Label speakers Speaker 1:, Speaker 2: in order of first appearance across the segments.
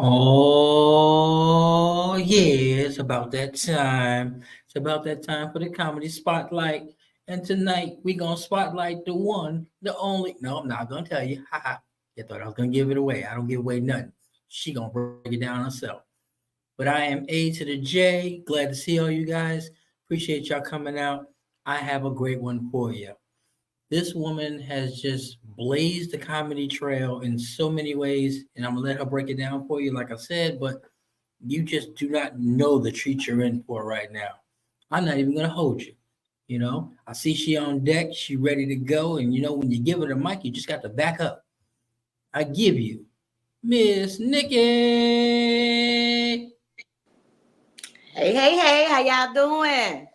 Speaker 1: Oh, yeah, it's about that time. It's about that time for the comedy spotlight. And tonight we gonna spotlight the one, the only. No, I'm not gonna tell you. Haha. You thought I was gonna give it away. I don't give away nothing. She gonna break it down herself. But I am A to the J. Glad to see all you guys. Appreciate y'all coming out. I have a great one for you. This woman has just blazed the comedy trail in so many ways, and I'm gonna let her break it down for you, like I said, but you just do not know the treat you're in for right now. I'm not even gonna hold you. I see she on deck, she ready to go, and when you give her the mic, you just got to back up. I give you Miss Nikki.
Speaker 2: Hey, hey, hey, how y'all doing?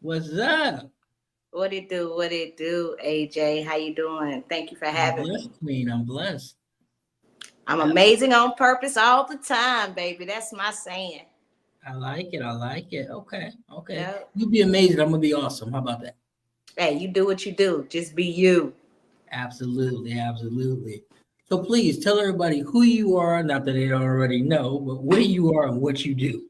Speaker 1: What's up?
Speaker 2: What it do? What it do, AJ? How you doing? Thank you for
Speaker 1: I'm
Speaker 2: having me.
Speaker 1: blessed, Queen. I'm blessed.
Speaker 2: I'm
Speaker 1: Absolutely.
Speaker 2: amazing on purpose all the time, baby. That's my saying.
Speaker 1: I like it. I like it. Okay. Okay.
Speaker 2: Yep.
Speaker 1: You be amazing. I'm gonna be awesome. How about that?
Speaker 2: Hey, you do what you do. Just be you.
Speaker 1: Absolutely. Absolutely. So please tell everybody who you are. Not that they don't already know, but where you are and what you do.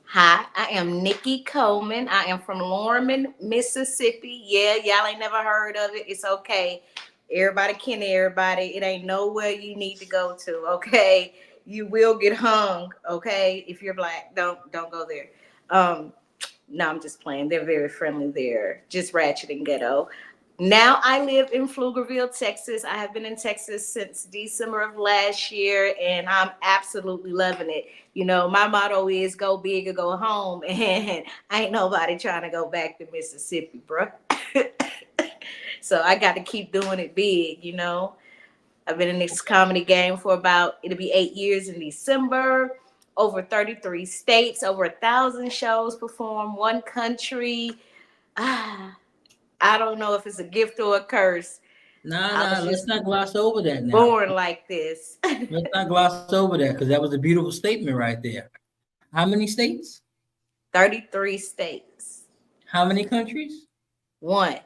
Speaker 2: Hi, I am Nikki Coleman. I am from Lorman, Mississippi. Yeah, y'all ain't never heard of it. It's okay. Everybody can everybody. It ain't nowhere you need to go to, okay? You will get hung, okay? If you're black, don't go there. Um, No, I'm just playing. They're very friendly there, just ratchet and ghetto. Now I live in Pflugerville, Texas. I have been in Texas since December of last year, and I'm absolutely loving it. You know, my motto is go big or go home, and ain't nobody trying to go back to Mississippi, bro. So I got to keep doing it big, you know. I've been in this comedy game for it'll be 8 years in December. Over 33 states, over 1,000 shows performed, one country. Ah, I don't know if it's a gift or a curse.
Speaker 1: Nah,
Speaker 2: I
Speaker 1: nah.
Speaker 2: was
Speaker 1: Let's
Speaker 2: just
Speaker 1: not gloss over that now.
Speaker 2: born like this.
Speaker 1: Let's not gloss over that because that was a beautiful statement right there. How many states?
Speaker 2: 33 states.
Speaker 1: How many countries?
Speaker 2: One.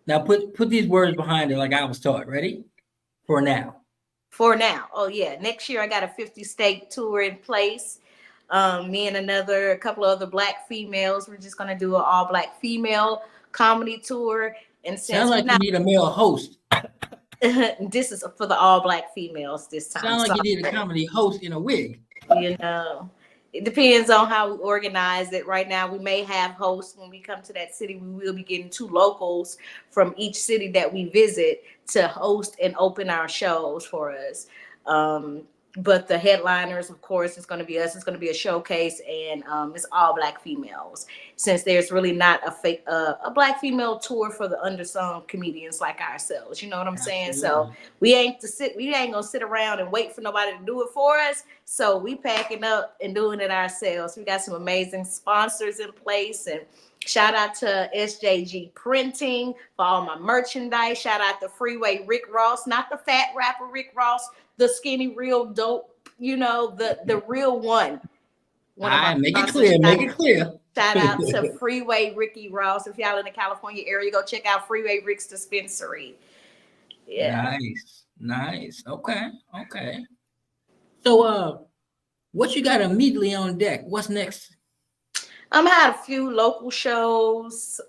Speaker 1: Now put these words behind it like I was taught. Ready? For now.
Speaker 2: For now. Oh, yeah. Next year, I got a 50-state tour in place. Me and a couple of other black females. We're just going to do an all black female comedy tour. And
Speaker 1: Sound
Speaker 2: since we're
Speaker 1: like you
Speaker 2: not,
Speaker 1: need a male host.
Speaker 2: this is for the all black females this time.
Speaker 1: Sound like
Speaker 2: So,
Speaker 1: you need a comedy host in a wig.
Speaker 2: you know, it depends on how we organize it. Right now, we may have hosts when we come to that city. We will be getting two locals from each city that we visit to host and open our shows for us. Um, but the headliners, of course, it's going to be us. It's going to be a showcase, and it's all black females. Since there's really not a black female tour for the undersung comedians like ourselves. You know what I'm saying? So
Speaker 1: Absolutely.
Speaker 2: we ain't gonna sit around and wait for nobody to do it for us. So we packing up and doing it ourselves. We got some amazing sponsors in place, and shout out to SJG Printing for all my merchandise. Shout out to Freeway Rick Ross, not the fat rapper Rick Ross, the skinny real dope, the real one.
Speaker 1: All
Speaker 2: One of my
Speaker 1: right, make it
Speaker 2: sponsors.
Speaker 1: clear. Make it clear.
Speaker 2: Shout out to Freeway Ricky Ross. If y'all in the California area, go check out Freeway Rick's dispensary. Yeah.
Speaker 1: Nice, nice. Okay, okay. So, what you got immediately on deck? What's next?
Speaker 2: I had a few local shows.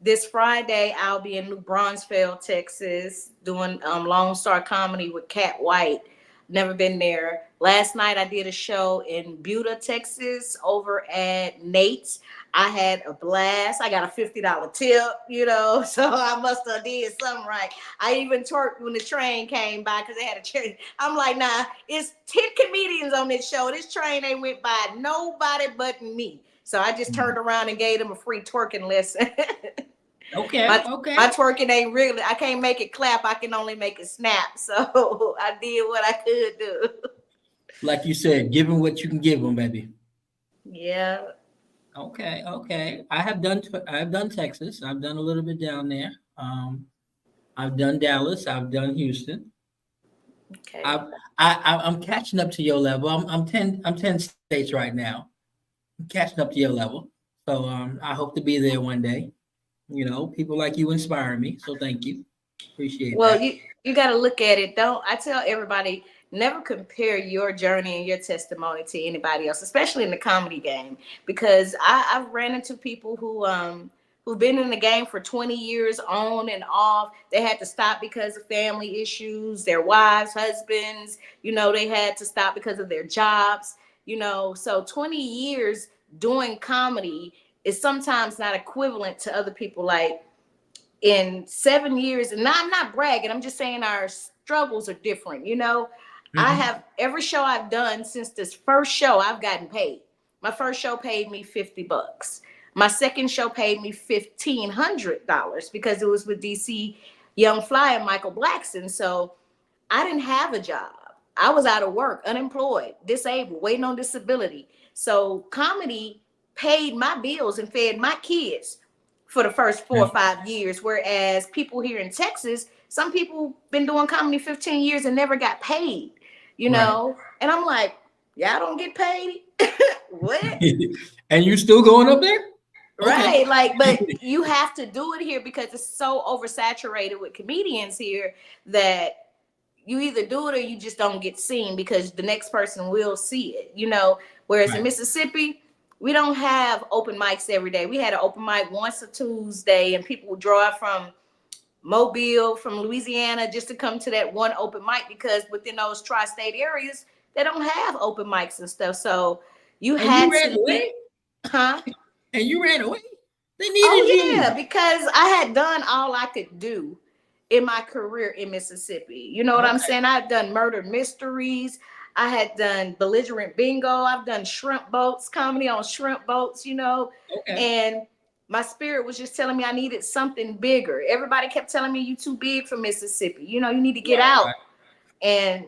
Speaker 2: This Friday I'll be in New Braunfels, Texas, doing Lone Star Comedy with Cat White. Never been there. Last night I did a show in Buda, Texas, over at Nate's. I had a blast. I got a $50 tip, so I must have did something right. I even twerked when the train came by because they had a train. I'm like, nah, it's 10 comedians on this show. This train ain't went by nobody but me. So I just turned around and gave them a free twerking lesson.
Speaker 1: Okay,
Speaker 2: my
Speaker 1: okay.
Speaker 2: my twerking ain't really. I can't make it clap. I can only make it snap. So I did what I could do.
Speaker 1: Like you said, give them what you can give them, baby.
Speaker 2: Yeah.
Speaker 1: Okay, okay. I've done Texas. I've done a little bit down there. I've done Dallas. I've done Houston.
Speaker 2: Okay.
Speaker 1: I've, I'm catching up to your level. I'm ten states right now. I'm catching up to your level. So I hope to be there one day. People like you inspire me. So thank you. Appreciate
Speaker 2: Well,
Speaker 1: that.
Speaker 2: you got to look at it. Don't I tell everybody? never compare your journey and your testimony to anybody else, especially in the comedy game, because I've ran into people who've been in the game for 20 years on and off. They had to stop because of family issues, their wives, husbands, they had to stop because of their jobs, so 20 years doing comedy is sometimes not equivalent to other people. Like in 7 years, and I'm not bragging, I'm just saying our struggles are different. I
Speaker 1: Mm-hmm.
Speaker 2: have every show I've done since this first show, I've gotten paid. My first show paid me $50. My second show paid me $1,500 because it was with DC Young Fly and Michael Blackson. So I didn't have a job. I was out of work, unemployed, disabled, waiting on disability. So comedy paid my bills and fed my kids for the first 4 or 5 years. Whereas people here in Texas, some people been doing comedy 15 years and never got paid,
Speaker 1: Right.
Speaker 2: And I'm like, y'all don't get paid? What?
Speaker 1: And you still going up there? Okay.
Speaker 2: Right. Like, but you have to do it here because it's so oversaturated with comedians here that you either do it or you just don't get seen because the next person will see it. Whereas in
Speaker 1: Right.
Speaker 2: Mississippi, we don't have open mics every day. We had an open mic once a Tuesday, and people would drive from Mobile, from Louisiana, just to come to that one open mic because within those tri-state areas, they don't have open mics and stuff. So you
Speaker 1: And you
Speaker 2: had
Speaker 1: ran
Speaker 2: to be,
Speaker 1: away?
Speaker 2: huh?
Speaker 1: And you ran away? They
Speaker 2: Oh
Speaker 1: needed
Speaker 2: yeah,
Speaker 1: you.
Speaker 2: because I had done all I could do in my career in Mississippi. You know what I'm
Speaker 1: Okay.
Speaker 2: saying? I've done murder mysteries. I had done belligerent bingo. I've done shrimp boats, comedy on shrimp boats.
Speaker 1: Okay.
Speaker 2: And my spirit was just telling me I needed something bigger. Everybody kept telling me you too big for Mississippi. You need to get
Speaker 1: Right.
Speaker 2: out.
Speaker 1: Right.
Speaker 2: And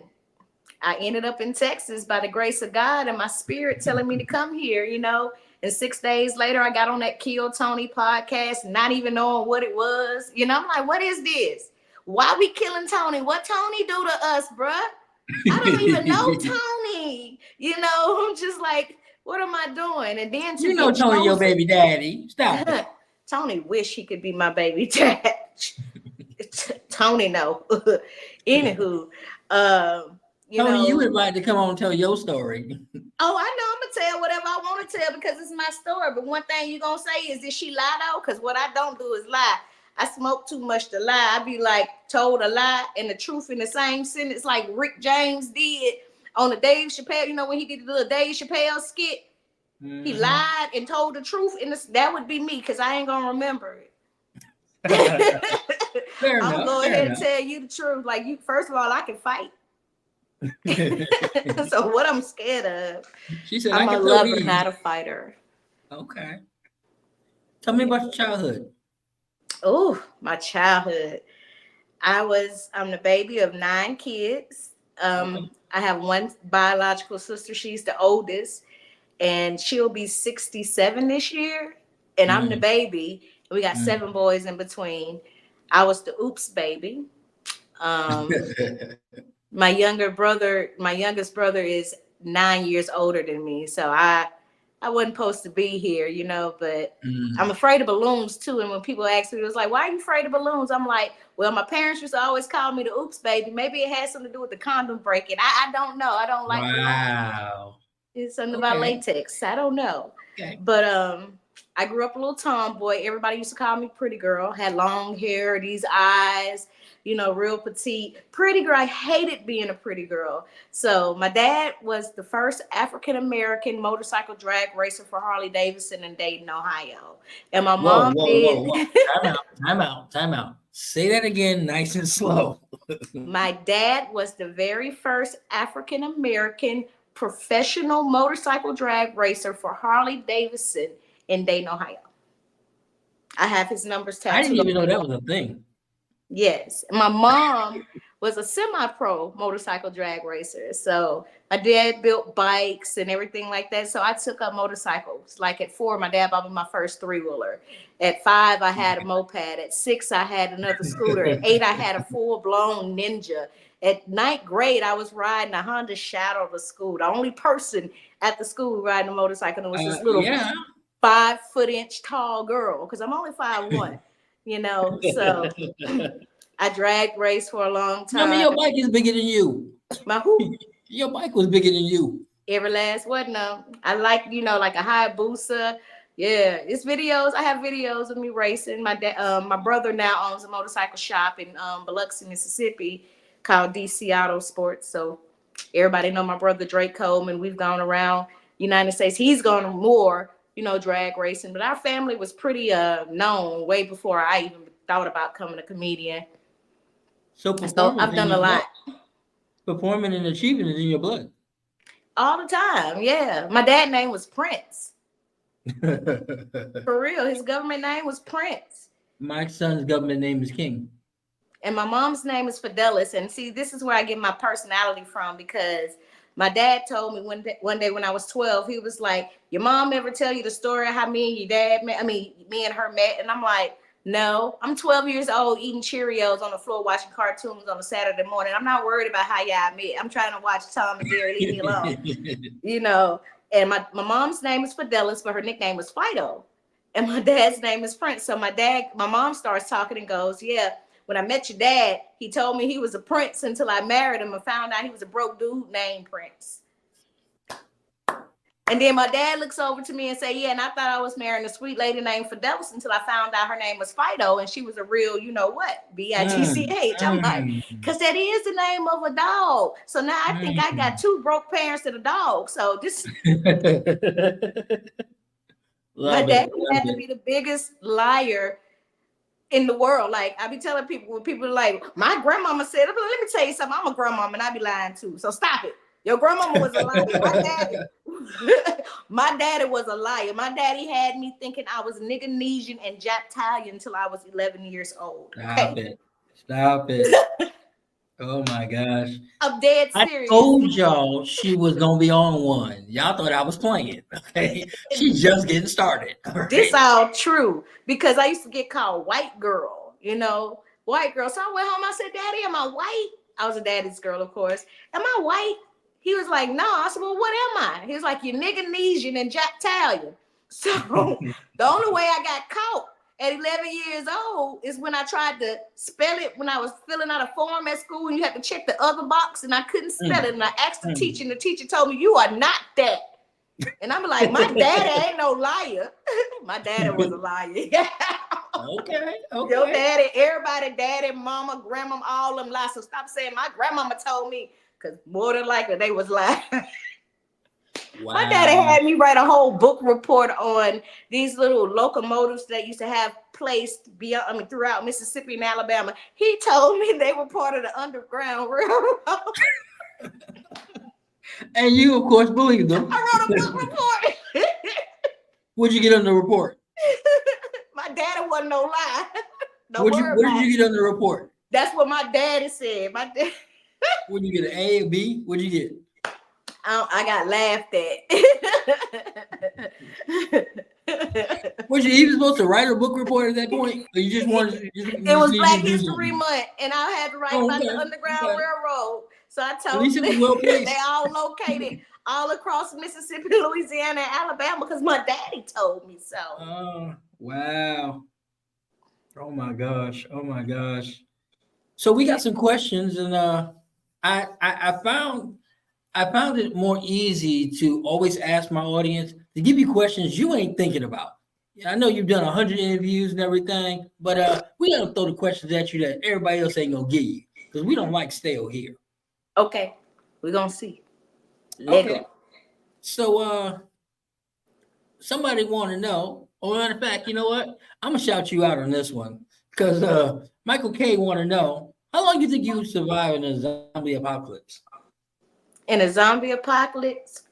Speaker 2: I ended up in Texas by the grace of God and my spirit telling me to come here. And 6 days later, I got on that Kill Tony podcast, not even knowing what it was. I'm like, what is this? Why we killing Tony? What Tony do to us, bruh? I don't even know Tony. I'm just like, what am I doing? And then to
Speaker 1: You know
Speaker 2: get
Speaker 1: Tony, your
Speaker 2: chosen,
Speaker 1: baby daddy. Stop it.
Speaker 2: Tony wish he could be my baby dad. Tony, no. Anywho, you
Speaker 1: Tony, you
Speaker 2: know,
Speaker 1: invited to come on and tell your story.
Speaker 2: oh, I know I'm gonna tell whatever I want to tell because it's my story. But one thing you gonna say is, did she lie though? Because what I don't do is lie. I smoke too much to lie. I be like told a lie and the truth in the same sentence, like Rick James did on the Dave Chappelle. When he did the little Dave Chappelle skit, he
Speaker 1: Mm-hmm.
Speaker 2: lied and told the truth. And that would be me because I ain't gonna remember it.
Speaker 1: Fair
Speaker 2: I'm gonna
Speaker 1: enough.
Speaker 2: go
Speaker 1: Fair
Speaker 2: ahead and
Speaker 1: enough.
Speaker 2: tell you the truth. Like you, first of all, I can fight. So what I'm scared of,
Speaker 1: She said, I
Speaker 2: I'm a
Speaker 1: can throw
Speaker 2: lover,
Speaker 1: these.
Speaker 2: not a fighter.
Speaker 1: Okay. Tell me about your childhood.
Speaker 2: Oh, my childhood. I'm the baby of 9 kids.
Speaker 1: Okay.
Speaker 2: I have one biological sister. She's the oldest, and she'll be 67 this year. And I'm the
Speaker 1: Mm,
Speaker 2: baby. We got
Speaker 1: mm.
Speaker 2: 7 boys in between. I was the oops baby. Um, my youngest brother is 9 years older than me. So I wasn't supposed to be here, but I'm
Speaker 1: Mm.
Speaker 2: afraid of balloons too. And when people ask me, it was like, why are you afraid of balloons? I'm like, well, my parents used to always call me the oops baby. Maybe it has something to do with the condom breaking. I don't know. I don't like balloons.
Speaker 1: Wow.
Speaker 2: It's something about
Speaker 1: Okay.
Speaker 2: latex. I don't know.
Speaker 1: Okay.
Speaker 2: But I grew up a little tomboy. Everybody used to call me pretty girl. Had long hair, these eyes, real petite. Pretty girl. I hated being a pretty girl. So my dad was the first African American motorcycle drag racer for Harley Davidson in Dayton, Ohio. And my
Speaker 1: Whoa,
Speaker 2: mom
Speaker 1: whoa,
Speaker 2: did
Speaker 1: whoa, whoa. Time out. Time out. Time out. Say that again, nice and slow.
Speaker 2: my dad was the very first African American professional motorcycle drag racer for Harley Davidson in Dayton, Ohio. I have his numbers
Speaker 1: I didn't
Speaker 2: tattooed.
Speaker 1: even know that was a thing.
Speaker 2: Yes. My mom was a semi-pro motorcycle drag racer. So my dad built bikes and everything like that. So I took up motorcycles. Like at 4, my dad bought me my first 3-wheeler. At 5, I had a moped. At 6, I had another scooter. At 8, I had a full-blown Ninja. At ninth grade, I was riding a Honda Shadow to school. The only person at the school riding a motorcycle was this little
Speaker 1: Yeah.
Speaker 2: 5-foot-inch tall girl because I'm only 5'1". So I drag race for a long
Speaker 1: Tell me
Speaker 2: time.
Speaker 1: your bike is bigger than you.
Speaker 2: My who?
Speaker 1: Your bike was bigger than you.
Speaker 2: Every last one of them. I like, like a Hayabusa. Yeah, it's videos. I have videos of me racing. My brother now owns a motorcycle shop in Biloxi, Mississippi, called DC Auto Sports. So everybody know my brother Drake Coleman. We've gone around United States. He's gone more, drag racing. But our family was pretty known way before I even thought about becoming a comedian.
Speaker 1: So
Speaker 2: And so
Speaker 1: performance
Speaker 2: I've
Speaker 1: in
Speaker 2: done a
Speaker 1: your blood.
Speaker 2: lot.
Speaker 1: Performing and achieving is in your blood.
Speaker 2: All the time, yeah. My dad's name was Prince. For real, his government name was Prince.
Speaker 1: My son's government name is King.
Speaker 2: And my mom's name is Fidelis. And see, this is where I get my personality from, because my dad told me one day when I was 12, he was like, your mom ever tell you the story of how me and your dad met? I mean, me and her met. And I'm like, no, I'm 12 years old eating Cheerios on the floor watching cartoons on a Saturday morning. I'm not worried about how y'all met. I'm trying to watch Tom and Jerry. Leave me alone. And my mom's name is Fidelis, but her nickname was Fido. And my dad's name is Prince. So my mom starts talking and goes, yeah, when I met your dad, he told me he was a prince until I married him and found out he was a broke dude named Prince. And then my dad looks over to me and say, yeah, and I thought I was marrying a sweet lady named Fidelis until I found out her name was Fido, and she was a real, Bitch. I'm like, because that is the name of a dog. So now I think I got two broke parents and a dog. So this my dad had to be the biggest liar in the world. Like, I be telling people, when people are like, my grandmama said, let me tell you something, I'm a grandmama and I be lying too. So stop it. Your grandmama was a liar. My daddy was a liar. My daddy had me thinking I was Niganesian and Japtalian until I was 11 years old. Okay?
Speaker 1: Stop it. Oh my gosh.
Speaker 2: I'm dead
Speaker 1: I
Speaker 2: serious.
Speaker 1: told y'all she was gonna be on one. Y'all thought I was playing. Okay. She's just getting started.
Speaker 2: Right? This all true, because I used to get called white girl, white girl. So I went home, I said, Daddy, am I white? I was a daddy's girl, of course. Am I white? He was like, no. I said, well, what am I? He was like, you're Niganesian and Japtalian. So the only way I got caught at 11 years old is when I tried to spell it when I was filling out a form at school, and you had to check the other box, and I couldn't spell it. And I asked the teacher, and the teacher told me, you are not that. And I'm like, my daddy ain't no liar. My daddy was a liar.
Speaker 1: Okay.
Speaker 2: Your daddy, everybody, daddy, mama, grandma, all them lies. So stop saying my grandmama told me, because more than likely they was lying. Wow. My daddy had me write a whole book report on these little locomotives that used to have placed throughout Mississippi and Alabama. He told me they were part of the Underground Railroad.
Speaker 1: And you, of course, believed them.
Speaker 2: I wrote a book report.
Speaker 1: What'd you get on the report?
Speaker 2: My daddy wasn't no lie.
Speaker 1: What did you get on the report?
Speaker 2: That's what my daddy said. My dad.
Speaker 1: What'd you get, an A or B? What'd you get?
Speaker 2: I got laughed
Speaker 1: at. Was you even supposed to write a book report at that point? Or you just wanted to?
Speaker 2: It was Black History Month, and I had to write about the Underground Railroad. So I told them they all located all across Mississippi, Louisiana, and Alabama, because my daddy told me so.
Speaker 1: Oh, wow. Oh my gosh. So we got some questions, and I found it more easy to always ask my audience to give you questions you ain't thinking about. I know you've done 100 interviews and everything, but we gotta throw the questions at you that everybody else ain't gonna give you, because we don't like stale here.
Speaker 2: Okay, we're gonna see.
Speaker 1: Okay. So somebody want to know, or matter of fact, you know what? I'm gonna shout you out on this one, because Michael K want to know, how long do you think you would survive in a zombie apocalypse?
Speaker 2: In a zombie apocalypse,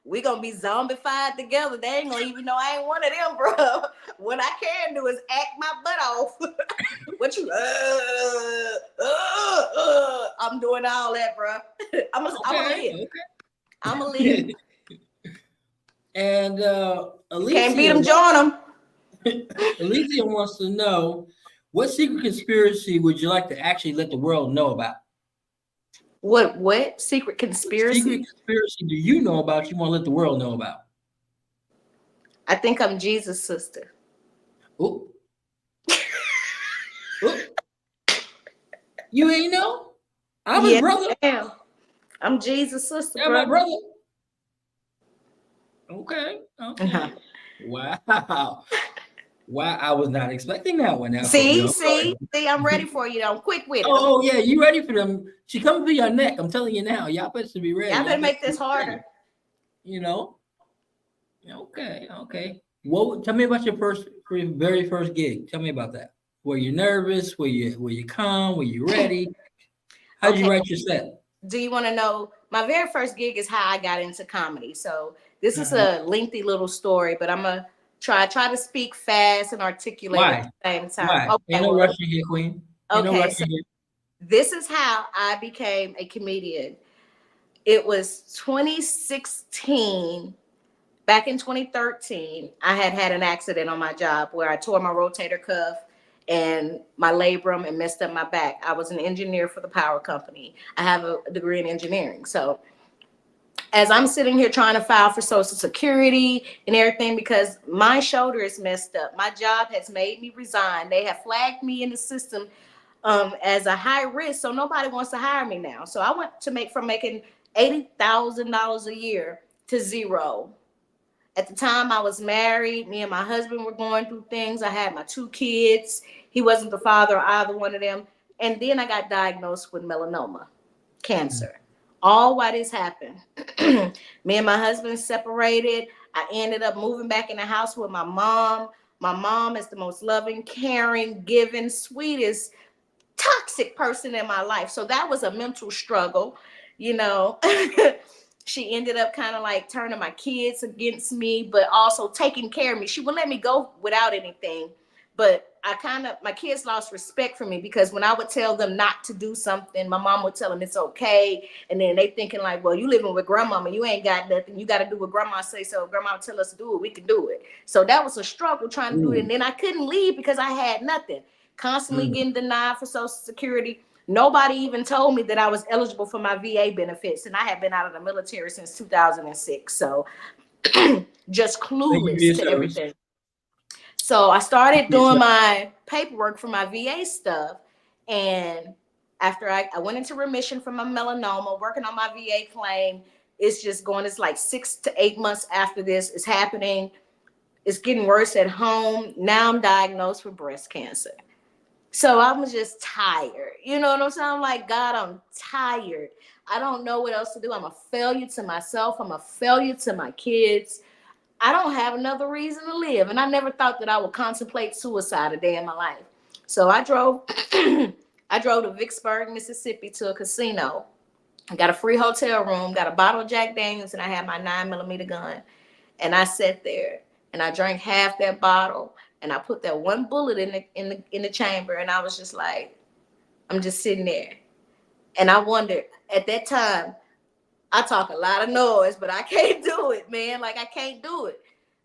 Speaker 2: we gonna be zombified together. They ain't gonna even know I ain't one of them, bro. What I can do is act my butt off. What you? I'm doing all that, bro. I'm gonna live. Okay. I'm gonna live.
Speaker 1: And Alicia,
Speaker 2: can't beat them, join them.
Speaker 1: Alicia wants to know, what secret conspiracy would you like to actually let the world know about?
Speaker 2: What secret conspiracy?
Speaker 1: Secret conspiracy do you know about? You want to let the world know about?
Speaker 2: I think I'm Jesus' sister.
Speaker 1: Ooh. Ooh. You ain't know? I'm his
Speaker 2: Yeah,
Speaker 1: brother.
Speaker 2: damn. I'm Jesus' sister,
Speaker 1: Yeah, my
Speaker 2: bro.
Speaker 1: brother. Okay,
Speaker 2: Uh-huh.
Speaker 1: okay. Wow. Wow, I was not expecting that one. Now, you
Speaker 2: See,
Speaker 1: know,
Speaker 2: see, see, I'm ready for you. I'm quick with it.
Speaker 1: oh, yeah, you ready for them? She coming for your neck. I'm telling you now. Y'all better be ready.
Speaker 2: Y'all
Speaker 1: Y'all
Speaker 2: better
Speaker 1: better
Speaker 2: make
Speaker 1: be
Speaker 2: this harder.
Speaker 1: ready. You know. Okay, okay. What? Tell me about for your very first gig. Tell me about that. Were you nervous? Were you calm? Were you ready? How'd you
Speaker 2: Okay.
Speaker 1: write your set?
Speaker 2: Do you want to know? My very first gig is how I got into comedy. So this is
Speaker 1: Uh-huh.
Speaker 2: a lengthy little story, but I'm gonna try to speak fast and articulate at
Speaker 1: Why?
Speaker 2: the same time.
Speaker 1: Why?
Speaker 2: Okay,
Speaker 1: Ain't no
Speaker 2: well,
Speaker 1: rushing here, Queen. Ain't no
Speaker 2: okay. So
Speaker 1: rushing here.
Speaker 2: this is how I became a comedian. It was 2016. Back in 2013, I had an accident on my job where I tore my rotator cuff and my labrum and messed up my back. I was an engineer for the power company. I have a degree in engineering. So as I'm sitting here trying to file for Social Security and everything because my shoulder is messed up, my job has made me resign. They have flagged me in the system as a high risk, so nobody wants to hire me now. So I went to making $80,000 a year to zero. At the time I was married, me and my husband were going through things. I had my two kids. He wasn't the father of either one of them. And then I got diagnosed with melanoma, cancer. All why this happened. Me and my husband separated. I ended up moving back in the house with my mom. My mom is the most loving, caring, giving, sweetest, toxic person in my life. So that was a mental struggle, you know. She ended up kind of like turning my kids against me, but also taking care of me. She wouldn't let me go without anything. But my kids lost respect for me because when I would tell them not to do something, my mom would tell them it's okay. And then they thinking like, well, you living with grandmama, you ain't got nothing. You got to do what grandma say. So if grandma tell us to do it, we can do it. So that was a struggle trying to do it.
Speaker 1: Ooh.
Speaker 2: And then I couldn't leave because I had nothing. Constantly
Speaker 1: Mm.
Speaker 2: getting denied for Social Security. Nobody even told me that I was eligible for my VA benefits, and I had been out of the military since 2006. So just
Speaker 1: Thank you for
Speaker 2: clueless
Speaker 1: your
Speaker 2: to
Speaker 1: service.
Speaker 2: everything. So I
Speaker 1: Thank
Speaker 2: started
Speaker 1: you for
Speaker 2: doing
Speaker 1: your
Speaker 2: my paperwork for my VA stuff, and after I went into remission from my melanoma, working on my VA claim, it's just going. It's like 6 to 8 months after this is happening. It's getting worse at home. Now I'm diagnosed with breast cancer. So I'm just tired. You know what I'm saying? I'm like, God, I'm tired. I don't know what else to do. I'm a failure to myself. I'm a failure to my kids. I don't have another reason to live. And I never thought that I would contemplate suicide a day in my life. So I drove I drove to Vicksburg, Mississippi to a casino. I got a free hotel room, got a bottle of Jack Daniels, and I had my 9mm gun. And I sat there and I drank half that bottle and I put that one bullet in the chamber and I was just like, I'm just sitting there. And I wondered at that time, I talk a lot of noise, but I can't do it, man. Like I can't do it.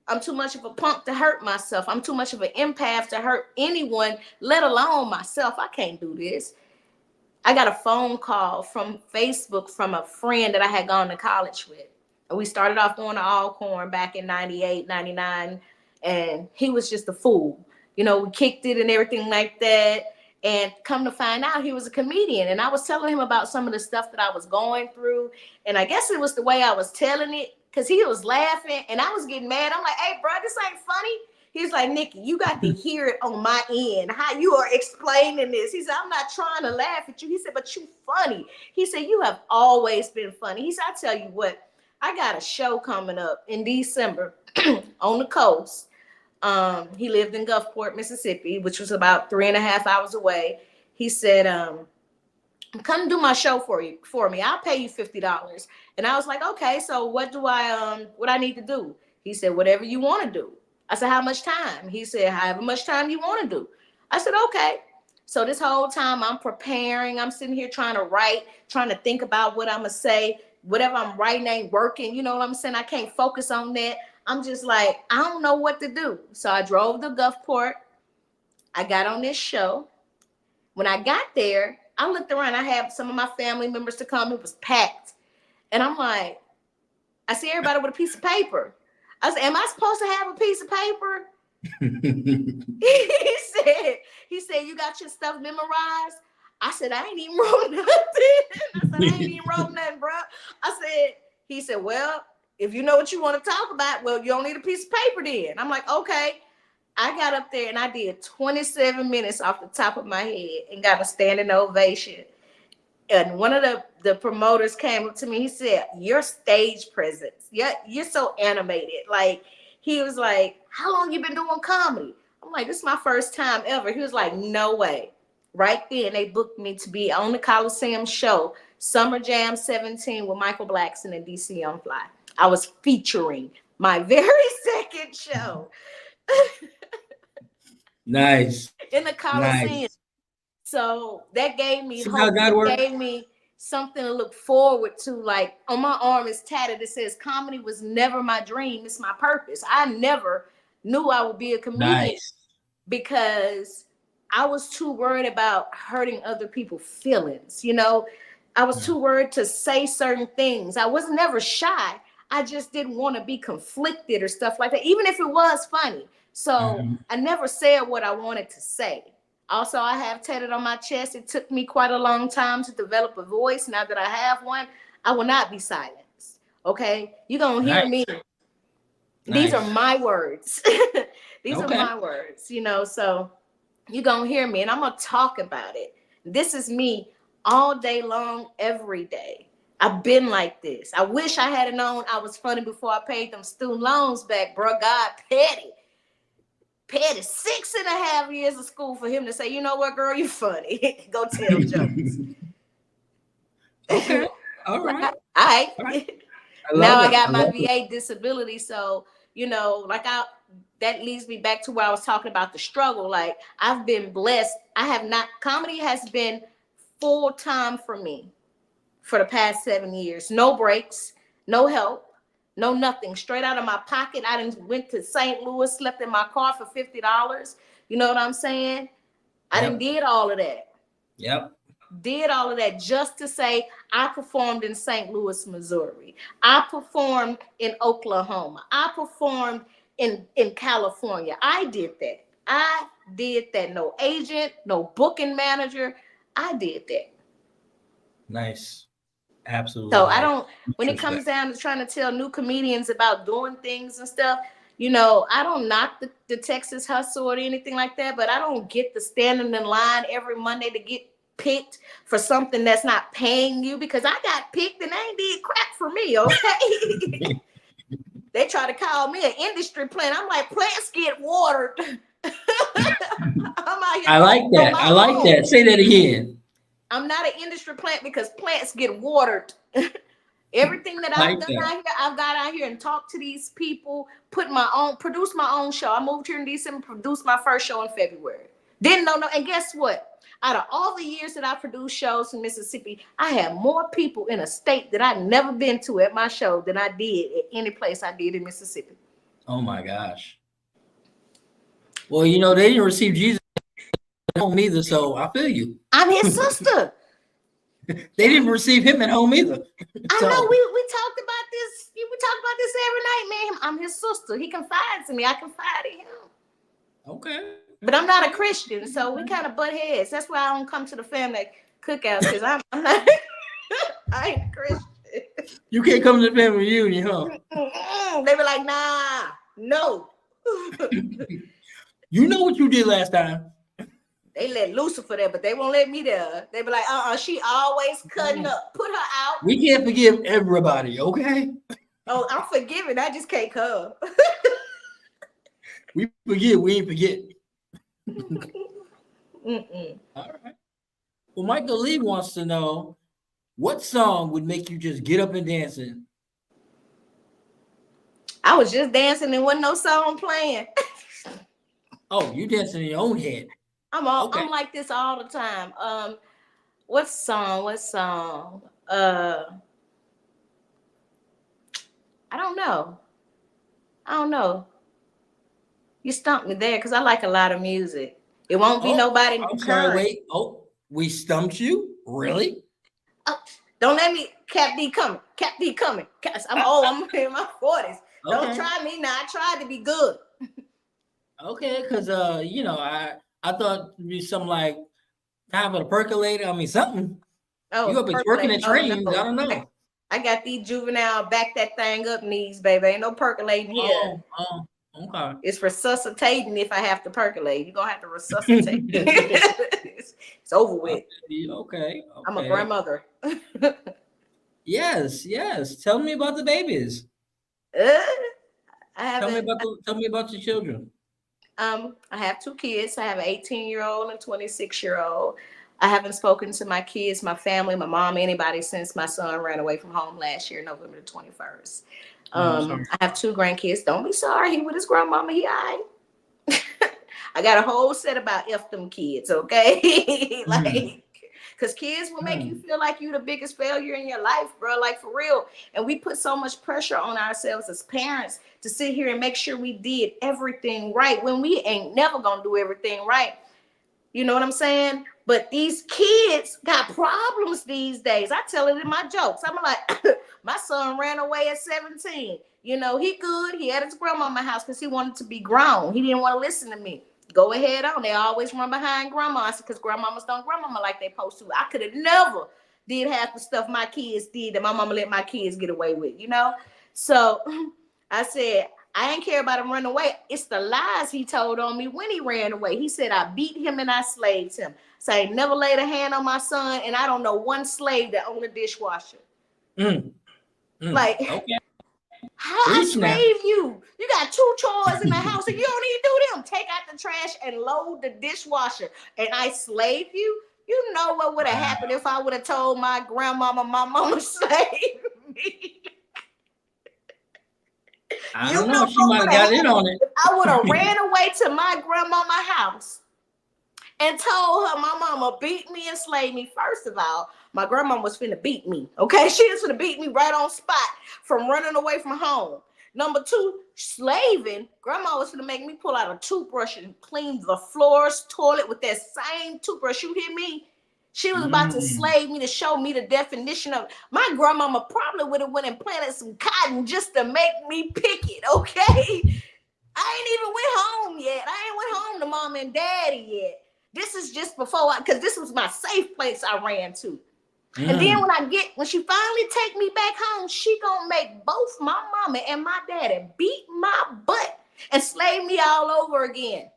Speaker 2: I'm too much of a punk to hurt myself. I'm too much of an empath to hurt anyone, let alone myself. I can't do this. I got a phone call from Facebook from a friend that I had gone to college with. And we started off going to Alcorn back in 98, 99. And he was just a fool. You know, we kicked it and everything like that. And come to find out, he was a comedian. And I was telling him about some of the stuff that I was going through. And I guess it was the way I was telling it because he was laughing and I was getting mad. I'm like, hey, bro, this ain't funny. He's like, Nikki, you got to hear it on my end, how you are explaining this. He said, I'm not trying to laugh at you. He said, but you funny. He said, you have always been funny. He said, I tell you what, I got a show coming up in December on the coast. He lived in Gulfport, Mississippi, which was about 3.5 hours away. He said, come do my show for me. I'll pay you $50. And I was like, okay, so what I need to do? He said, whatever you want to do. I said, how much time? He said, however much time you want to do. I said, okay. So this whole time I'm preparing, I'm sitting here trying to write, trying to think about what I'm gonna say. Whatever I'm writing ain't working. You know what I'm saying? I can't focus on that. I'm just like, I don't know what to do. So I drove to Gulfport. I got on this show. When I got there, I looked around. I had some of my family members to come. It was packed. And I'm like, I see everybody with a piece of paper. I said, am I supposed to have a piece of paper?
Speaker 1: service.
Speaker 2: he said, he said, you got your stuff memorized? I said, I ain't even wrote nothing. I said, I ain't even wrote nothing, bro. He said, well, if you know what you want to talk about, well, you don't need a piece of paper then. I'm like, okay. I got up there and I did 27 minutes off the top of my head and got a standing ovation. And one of the promoters came up to me. He said, your stage presence, you're so animated. Like, he was like, how long you been doing comedy? I'm like, this is my first time ever. He was like, no way. Right then, they booked me to be on the Coliseum show, Summer Jam 17 with Michael Blackson and DC on Fly. I was featuring my very second show
Speaker 1: Nice.
Speaker 2: in the Coliseum.
Speaker 1: Nice.
Speaker 2: So that gave me
Speaker 1: See how
Speaker 2: hope.
Speaker 1: God
Speaker 2: It
Speaker 1: works?
Speaker 2: gave me something to look forward to. Like on my arm is tatted. It says, comedy was never my dream. It's my purpose. I never knew I would be a comedian
Speaker 1: Nice.
Speaker 2: because I was too worried about hurting other people's feelings. You know, I was
Speaker 1: Yeah.
Speaker 2: too worried to say certain things. I was never shy. I just didn't want to be conflicted or stuff like that, even if it was funny. So
Speaker 1: Mhm.
Speaker 2: I never said what I wanted to say. Also, I have tatted on my chest. It took me quite a long time to develop a voice. Now that I have one, I will not be silenced. Okay? You're going to hear me.
Speaker 1: Nice.
Speaker 2: These are
Speaker 1: Nice.
Speaker 2: my words. These are
Speaker 1: Okay.
Speaker 2: my words, you know. So you're going to hear me and I'm going to talk about it. This is me all day long, every day. I've been like this. I wish I had known I was funny before I paid them student loans back, bro. God, petty. Petty. 6.5 years of school for him to say, you know what, girl, you funny. Go tell jokes.
Speaker 1: Okay. All
Speaker 2: Like,
Speaker 1: right.
Speaker 2: all right.
Speaker 1: All right. I
Speaker 2: Now
Speaker 1: love
Speaker 2: I
Speaker 1: it. I
Speaker 2: got my
Speaker 1: love it.
Speaker 2: VA disability. So, you know, that leads me back to where I was talking about the struggle. Like, I've been blessed. Comedy has been full time for me for the past 7 years. No breaks, no help, no nothing. Straight out of my pocket. I done went to St. Louis, slept in my car for $50. You know what I'm saying? I done
Speaker 1: Yep.
Speaker 2: did all of that.
Speaker 1: Yep.
Speaker 2: Did all of that just to say I performed in St. Louis, Missouri. I performed in Oklahoma. I performed in California. I did that. I did that. No agent, no booking manager. I did that.
Speaker 1: Nice. Absolutely
Speaker 2: So I
Speaker 1: nice.
Speaker 2: don't,
Speaker 1: Much
Speaker 2: when it comes
Speaker 1: respect.
Speaker 2: down to trying to tell new comedians about doing things and stuff, you know, I don't knock the Texas hustle or anything like that, but I don't get the standing in line every Monday to get picked for something that's not paying you because I got picked and they ain't did crap for me, okay? They try to call me an industry plant. I'm like, plants get watered. I'm out here
Speaker 1: I like
Speaker 2: on
Speaker 1: that. I
Speaker 2: my
Speaker 1: like
Speaker 2: own.
Speaker 1: that. Say that again.
Speaker 2: I'm not an industry plant because plants get watered. Everything that
Speaker 1: I
Speaker 2: I've
Speaker 1: like
Speaker 2: done
Speaker 1: that.
Speaker 2: out here, I've got out here and talked to these people, produce my own show. I moved here in December, produced my first show in February. Didn't know no, and guess what? Out of all the years that I produced shows in Mississippi, I had more people in a state that I'd never been to at my show than I did at any place I did in Mississippi.
Speaker 1: Oh my gosh. Well, they didn't receive Jesus at home either, so I feel you.
Speaker 2: I'm his sister.
Speaker 1: They didn't receive him at home either.
Speaker 2: I know
Speaker 1: So
Speaker 2: we talked about this. We talk about this every night, man. I'm his sister. He confides in me. I confide in him.
Speaker 1: okay.
Speaker 2: But I'm not a
Speaker 1: Okay.
Speaker 2: Christian, so we kind of butt heads. That's why I don't come to the family cookouts because I'm not. I ain't a Christian.
Speaker 1: You can't come to the family reunion, huh?
Speaker 2: They be like, nah, no.
Speaker 1: You know what you did last time.
Speaker 2: They let Lucifer there, but they won't let me there. They be like, she always cutting up. Put her out.
Speaker 1: We can't forgive everybody, okay?
Speaker 2: Oh, I'm forgiving. I just can't come.
Speaker 1: We forgive, we ain't forget.
Speaker 2: Mm-mm.
Speaker 1: All right. Well, Michael Lee wants to know what song would make you just get up and dancing?
Speaker 2: I was just dancing and wasn't no song playing.
Speaker 1: Oh, you dancing in your own head. Okay.
Speaker 2: I'm like this all the time. What song? I don't know. I don't know. You stumped me there because I like a lot of music. It won't be
Speaker 1: Oh,
Speaker 2: nobody
Speaker 1: I'm sorry.
Speaker 2: current.
Speaker 1: Wait. Oh, we stumped you? Really?
Speaker 2: Oh, don't let me Cap D coming. Cap D coming. I'm in my 40s. Don't
Speaker 1: Okay.
Speaker 2: try me now. I tried to be good.
Speaker 1: Okay, because I thought it'd be something like Time for the percolator. I mean, something. You
Speaker 2: Oh,
Speaker 1: up and twerking
Speaker 2: percolate.
Speaker 1: at
Speaker 2: Oh
Speaker 1: trains? I
Speaker 2: no.
Speaker 1: don't know.
Speaker 2: I got these juvenile back that thing up knees, baby. Ain't no percolating here.
Speaker 1: Okay.
Speaker 2: It's resuscitating if I have to percolate. You're gonna have to resuscitate. It's over with.
Speaker 1: Okay.
Speaker 2: I'm a
Speaker 1: Okay.
Speaker 2: grandmother.
Speaker 1: Yes. Yes. Tell me about the babies.
Speaker 2: I haven't
Speaker 1: Tell me about your children.
Speaker 2: I have two kids. I have an 18-year-old and a 26-year-old. I haven't spoken to my kids, my family, my mom, anybody since my son ran away from home last year, November the 21st.
Speaker 1: Oh, I'm sorry.
Speaker 2: I have two grandkids. Don't be sorry. He with his grandmama. He all right. I got a whole set about F them kids, okay?
Speaker 1: Mm,
Speaker 2: Like, because kids will make you
Speaker 1: mm,
Speaker 2: feel like you're the biggest failure in your life, bro. Like, for real. And we put so much pressure on ourselves as parents to sit here and make sure we did everything right when we ain't never gonna do everything right. You know what I'm saying? But these kids got problems these days. I tell it in my jokes. I'm like, my son ran away at 17. You know, he good. He at his grandmama's house because he wanted to be grown. He didn't want to listen to me. Go ahead on. They always run behind grandma because grandmamas don't grandmama like they supposed to. I could have never did half the stuff my kids did that my mama let my kids get away with, you know? So I said, I ain't care about him running away. It's the lies he told on me when he ran away. He said I beat him and I slaved him. So I ain't never laid a hand on my son, and I don't know one slave that owned a dishwasher.
Speaker 1: mm,
Speaker 2: Like,
Speaker 1: okay.
Speaker 2: how I
Speaker 1: Preach now.
Speaker 2: slave you? You got two chores in the house and you don't even do them. Take out the trash and load the dishwasher, and I slave you? You know what would have happened if I would have told my grandmama my mama slaved me?
Speaker 1: I
Speaker 2: You
Speaker 1: don't
Speaker 2: know
Speaker 1: know. She
Speaker 2: what
Speaker 1: might
Speaker 2: would
Speaker 1: have
Speaker 2: have
Speaker 1: got in
Speaker 2: happened
Speaker 1: on it.
Speaker 2: if I would have ran away to my grandmama's house and told her my mama beat me and slayed me. First of all, my grandma was finna beat me. Okay, she was finna beat me right on spot from running away from home. Number two, slaving. Grandma was finna make me pull out a toothbrush and clean the floors, toilet with that same toothbrush. You hear me? She was about to
Speaker 1: Mm,
Speaker 2: slave me to show me the definition of. My grandmama probably would have went and planted some cotton just to make me pick it. Okay, I ain't even went home yet. I ain't went home to mom and daddy yet. This is just before because this was my safe place I ran to. And then
Speaker 1: mm.
Speaker 2: when she finally take me back home, she gonna make both my mama and my daddy beat my butt and slave me all over again.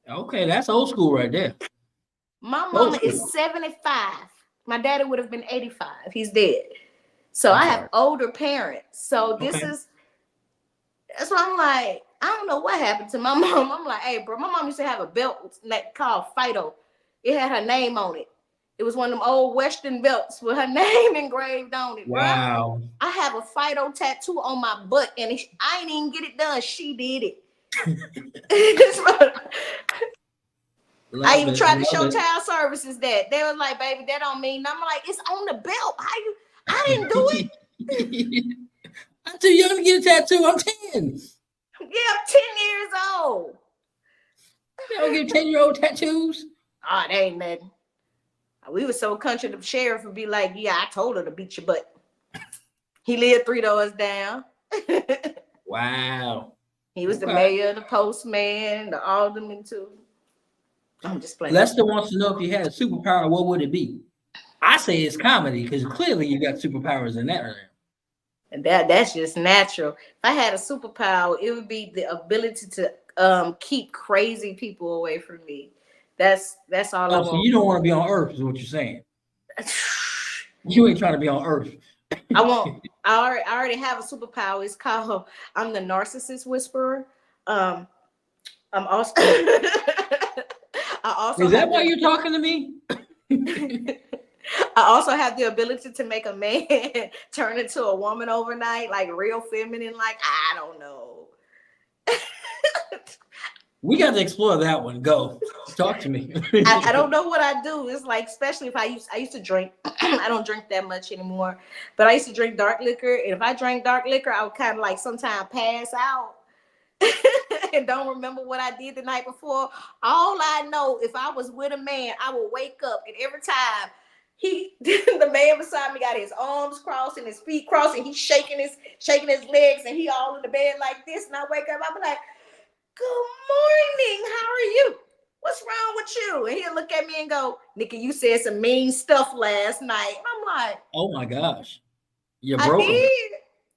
Speaker 1: Okay, that's old school right there.
Speaker 2: My
Speaker 1: Old
Speaker 2: mama
Speaker 1: school.
Speaker 2: is 75. My daddy would have been 85. He's dead. So
Speaker 1: I'm
Speaker 2: I have
Speaker 1: sorry.
Speaker 2: older parents. So this
Speaker 1: Okay.
Speaker 2: is that's why I'm like, I don't know what happened to my mom. I'm like, hey, bro, my mom used to have a belt called Fido. It had her name on it. It was one of them old Western belts with her name engraved on it, bro.
Speaker 1: Wow.
Speaker 2: I have a Fido tattoo on my butt, and I ain't even get it done. She did it. I
Speaker 1: Love
Speaker 2: even
Speaker 1: it. I
Speaker 2: tried to
Speaker 1: love
Speaker 2: show
Speaker 1: it.
Speaker 2: child services that. They was like, baby, that don't mean nothing. I'm like, it's on the belt. How you? I didn't do it.
Speaker 1: I'm too young to get a tattoo. I'm 10.
Speaker 2: Yeah, I'm 10 years old.
Speaker 1: They don't give 10-year-old tattoos.
Speaker 2: Oh, they ain't nothing. We were so country, the sheriff would be like, yeah, I told her to beat your butt. He lived 3 doors down.
Speaker 1: Wow.
Speaker 2: He was the
Speaker 1: Okay.
Speaker 2: mayor, the postman, the alderman, too. I'm just playing.
Speaker 1: Lester wants to know if you had a superpower, what would it be? I say it's comedy because clearly you got superpowers in that realm.
Speaker 2: And that's just natural. If I had a superpower, it would be the ability to keep crazy people away from me. That's all I
Speaker 1: Oh, so
Speaker 2: want.
Speaker 1: you don't want to be on Earth, is what you're saying. You ain't trying to be on Earth.
Speaker 2: I want. I already have a superpower. It's called I'm the narcissist whisperer. Um, I'm also. I also
Speaker 1: Is that
Speaker 2: have
Speaker 1: why
Speaker 2: the.
Speaker 1: you're talking to me?
Speaker 2: I also have the ability to make a man turn into a woman overnight, like real feminine. Like I don't know.
Speaker 1: We got to explore that one. Go. Talk to me.
Speaker 2: I don't know what I do. It's like, especially if I used to drink. I don't drink that much anymore, but I used to drink dark liquor. And if I drank dark liquor, I would kind of like sometimes pass out and don't remember what I did the night before. All I know, if I was with a man, I would wake up and every time the man beside me got his arms crossed and his feet crossed and he's shaking his legs and he all in the bed like this. And I wake up, I'm like, good morning. How are you? What's wrong with you? And he'll look at me and go, Nikki, you said some mean stuff last night. And I'm like,
Speaker 1: Oh my gosh. You
Speaker 2: I
Speaker 1: broke them.
Speaker 2: did.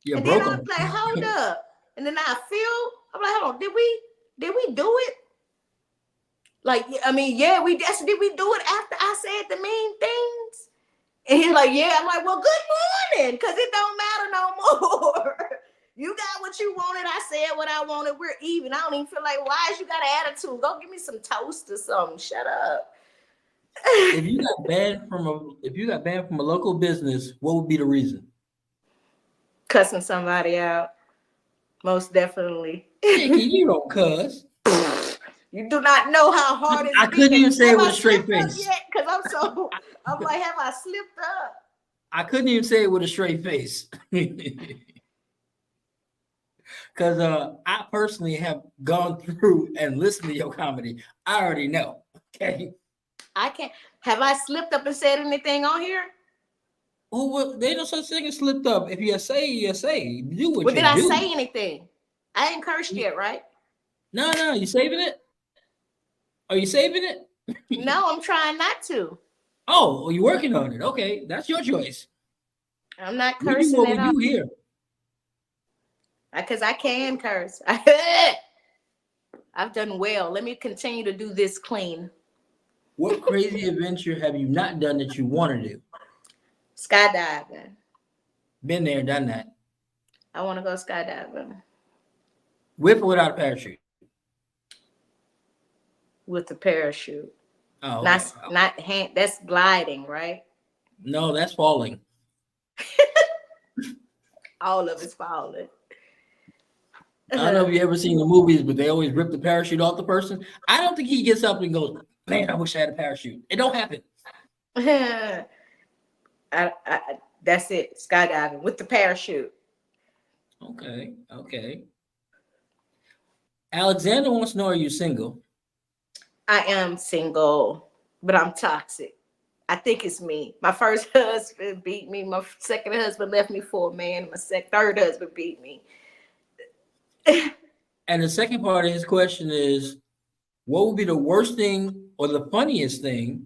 Speaker 1: You
Speaker 2: And then
Speaker 1: broke
Speaker 2: I was
Speaker 1: them.
Speaker 2: like, hold up. And then I'm like, hold on, did we do it? Like, I mean, yeah, did we do it after I said the mean things? And he's like, yeah. I'm like, well, good morning, because it don't matter no more. You got what you wanted. I said what I wanted. We're even. I don't even feel like, why is you got an attitude? Go give me some toast or something. Shut up.
Speaker 1: If you got banned from a local business, what would be the reason?
Speaker 2: Cussing somebody out. Most definitely.
Speaker 1: Nikki, you don't cuss.
Speaker 2: You do not know how hard it's
Speaker 1: I
Speaker 2: been.
Speaker 1: couldn't even say it
Speaker 2: Have
Speaker 1: with
Speaker 2: I
Speaker 1: a straight
Speaker 2: slipped up
Speaker 1: face.
Speaker 2: yet? Because I'm like, have I slipped up?
Speaker 1: I couldn't even say it with a straight face. Because I personally have gone through and listened to your comedy. I already know. Okay.
Speaker 2: I can't. Have I slipped up and said anything on here?
Speaker 1: Well, they don't such thing as slipped up. If you say, you say. You do what
Speaker 2: Well,
Speaker 1: you
Speaker 2: did I
Speaker 1: do.
Speaker 2: say anything? I ain't cursed yet, right?
Speaker 1: No, you saving it? Are you saving it?
Speaker 2: No, I'm trying not to.
Speaker 1: Oh, you working on it. Okay, that's your choice.
Speaker 2: I'm not
Speaker 1: We do
Speaker 2: cursing
Speaker 1: what we
Speaker 2: at all.
Speaker 1: do here.
Speaker 2: Because I can curse. I've done well. Let me continue to do this clean.
Speaker 1: What crazy adventure have you not done that you want to do?
Speaker 2: Skydiving.
Speaker 1: Been there, done that.
Speaker 2: I want to go skydiving
Speaker 1: With or without a parachute?
Speaker 2: with the parachute.
Speaker 1: Oh, okay.
Speaker 2: Not hand. That's gliding, right?
Speaker 1: No, that's falling.
Speaker 2: All of it's falling.
Speaker 1: I don't know if you ever seen the movies, but they always rip the parachute off the person. I don't think he gets up and goes, "Man, I wish I had a parachute." It don't happen.
Speaker 2: That's it. Skydiving with the parachute.
Speaker 1: Okay. Alexander wants to know: are you single?
Speaker 2: I am single, but I'm toxic. I think it's me. My first husband beat me. My second husband left me for a man. My third husband beat me.
Speaker 1: And the second part of his question is, what would be the worst thing or the funniest thing?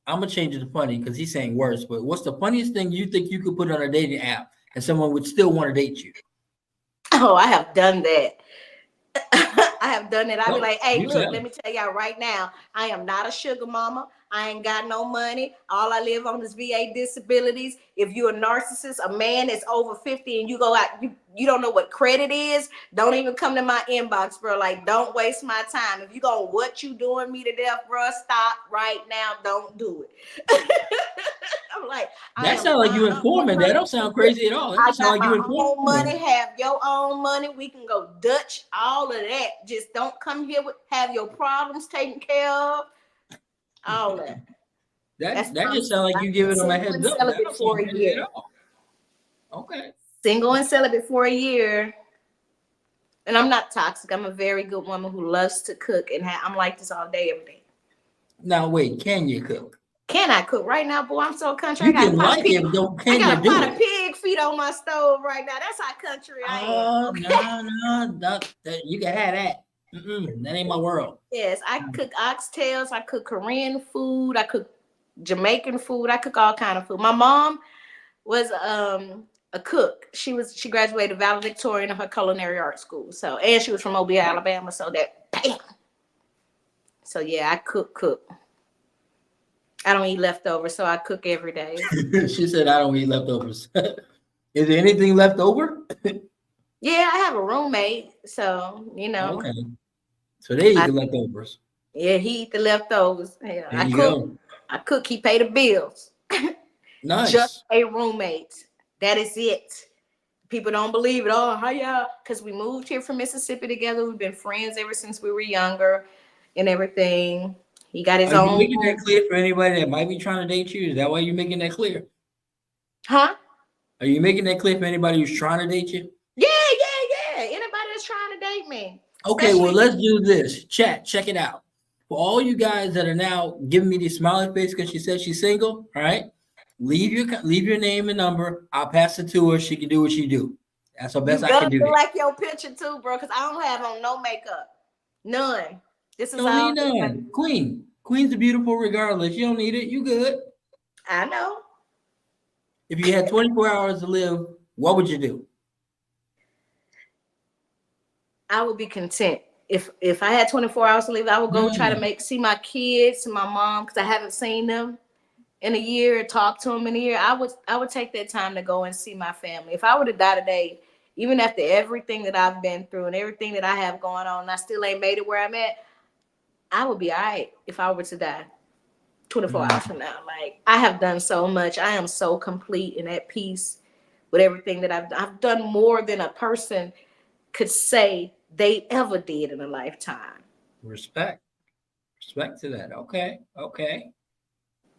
Speaker 1: I'm gonna change it to funny because he's saying worse. But what's the funniest thing you think you could put on a dating app and someone would still want to date you?
Speaker 2: Oh, I have done that. I have done it. I'll be
Speaker 1: Oh,
Speaker 2: like, hey,
Speaker 1: you
Speaker 2: look,
Speaker 1: tell.
Speaker 2: let me tell y'all right now, I am not a sugar mama. I ain't got no money. All I live on is VA disabilities. If you're a narcissist, a man that's over 50 and you go out, you don't know what credit is, don't even come to my inbox, bro. Like, don't waste my time. If you go, what you doing me to death, bro, stop right now. Don't do it. I'm like, I
Speaker 1: That
Speaker 2: am
Speaker 1: sounds like you
Speaker 2: not
Speaker 1: informing. That don't sound crazy at all. That
Speaker 2: I
Speaker 1: just sounds
Speaker 2: got
Speaker 1: like you
Speaker 2: my own money,
Speaker 1: informing.
Speaker 2: have your own money. We can go Dutch, all of that. Just don't come here with have your problems taken care of. All that. That's
Speaker 1: That
Speaker 2: why
Speaker 1: just sounds like
Speaker 2: I've
Speaker 1: you
Speaker 2: been
Speaker 1: giving them a
Speaker 2: single
Speaker 1: heads
Speaker 2: and
Speaker 1: up. That
Speaker 2: celibate
Speaker 1: don't
Speaker 2: for
Speaker 1: sound
Speaker 2: a
Speaker 1: crazy at
Speaker 2: year.
Speaker 1: all. Okay.
Speaker 2: Single and celibate for a year. And I'm not toxic. I'm a very good woman who loves to cook, and I'm like this all day, every day.
Speaker 1: Now wait, can you cook?
Speaker 2: Can I cook right now, boy? I'm so country.
Speaker 1: You can like it, but don't
Speaker 2: I
Speaker 1: can you
Speaker 2: got a
Speaker 1: do
Speaker 2: pot of
Speaker 1: it?
Speaker 2: pig feet on my stove right now. That's how country I am.
Speaker 1: Oh
Speaker 2: Okay.
Speaker 1: no, you can have that. That ain't my world.
Speaker 2: Yes, I cook oxtails. I cook Korean food. I cook Jamaican food. I cook all kind of food. My mom was a cook. She graduated valedictorian of her culinary art school. So and she was from Mobile, Alabama. So that bam. So yeah, I cook. I don't eat leftovers, so I cook every day.
Speaker 1: She said, "I don't eat leftovers." Is there anything left over?
Speaker 2: Yeah, I have a roommate, so
Speaker 1: Okay, so they eat
Speaker 2: I,
Speaker 1: the leftovers.
Speaker 2: yeah, he eat the leftovers. Yeah,
Speaker 1: There you go.
Speaker 2: I cook. He pay the bills. Just
Speaker 1: Nice.
Speaker 2: a roommate. That is it. People don't believe it. Oh, how y'all? Because we moved here from Mississippi together. We've been friends ever since we were younger and everything. He got his
Speaker 1: Are you
Speaker 2: own
Speaker 1: making that
Speaker 2: room.
Speaker 1: clear for anybody that might be trying to date you? Is that why you're making that clear?
Speaker 2: Huh?
Speaker 1: Are you making that clear for anybody who's trying to date you?
Speaker 2: Yeah. Anybody that's trying to date me.
Speaker 1: Okay, well,
Speaker 2: Especially
Speaker 1: let's do this. Chat, check it out. For all you guys that are now giving me the smiley face because she said she's single, all right? Leave your name and number. I'll pass it to her. She can do what she do. That's the
Speaker 2: you
Speaker 1: best I can
Speaker 2: better
Speaker 1: do.
Speaker 2: select your picture too, bro, because I don't have on no makeup. None. This is
Speaker 1: Don't need
Speaker 2: all just like,
Speaker 1: none. Queen. Queen's beautiful regardless. You don't need it. You good.
Speaker 2: I know.
Speaker 1: If you had 24 hours to live, what would you do?
Speaker 2: I would be content. If I had 24 hours to live, I would go try to
Speaker 1: Mm,
Speaker 2: see my kids and my mom because I haven't seen them in a year, talk to them in a year. I would take that time to go and see my family. If I were to die today, even after everything that I've been through and everything that I have going on, and I still ain't made it where I'm at, I would be all right if I were to die 24 hours
Speaker 1: mm.
Speaker 2: from now. Like I have done so much. I am so complete and at peace with everything that I've done more than a person could say they ever did in a lifetime.
Speaker 1: Respect. Respect to that. Okay. Okay.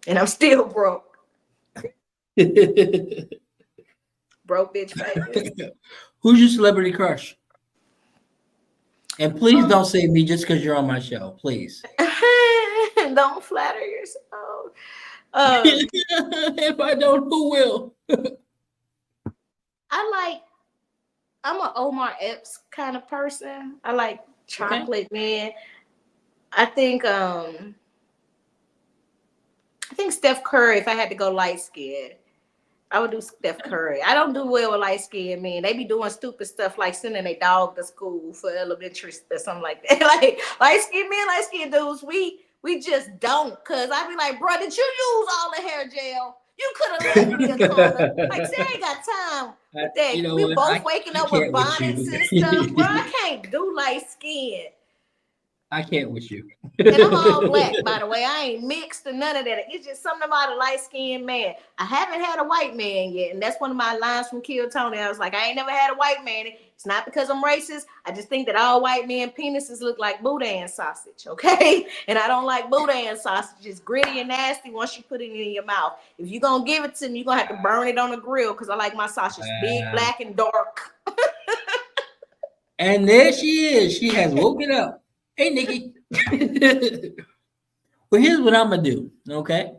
Speaker 2: And I'm still broke. Broke bitch baby.
Speaker 1: Who's your celebrity crush? And please don't say me just because you're on my show. Please.
Speaker 2: Don't flatter yourself.
Speaker 1: If I don't, who will?
Speaker 2: I like I'm an Omar Epps kind of person. I like
Speaker 1: Okay.
Speaker 2: chocolate man. I think Steph Curry, if I had to go light skinned, I would do Steph Curry. I don't do well with light skinned men. They be doing stupid stuff like sending their dog to school for elementary or something like that. Like light skinned men, light skinned dudes, we just don't. Cause I be like, bro, did you use all the hair gel? You could have left me a corner. Like, see, I ain't got time with that.
Speaker 1: You know
Speaker 2: We
Speaker 1: what?
Speaker 2: both waking
Speaker 1: I
Speaker 2: up with
Speaker 1: can't with
Speaker 2: bonnets
Speaker 1: you.
Speaker 2: and stuff. Bro, I can't do light skin.
Speaker 1: I can't with you.
Speaker 2: And I'm all black, by the way. I ain't mixed or none of that. It's just something about a light skinned man. I haven't had a white man yet. And that's one of my lines from Kill Tony. I was like, I ain't never had a white man. It's not because I'm racist. I just think that all white men penises look like boudin sausage, okay? And I don't like boudin sausage. It's gritty and nasty once you put it in your mouth. If you're going to give it to me, you're going to have to burn it on the grill because I like my sausage big, black, and dark.
Speaker 1: And there she is. She has woken up. Hey, Nikki. Well, here's what I'm gonna do. Okay,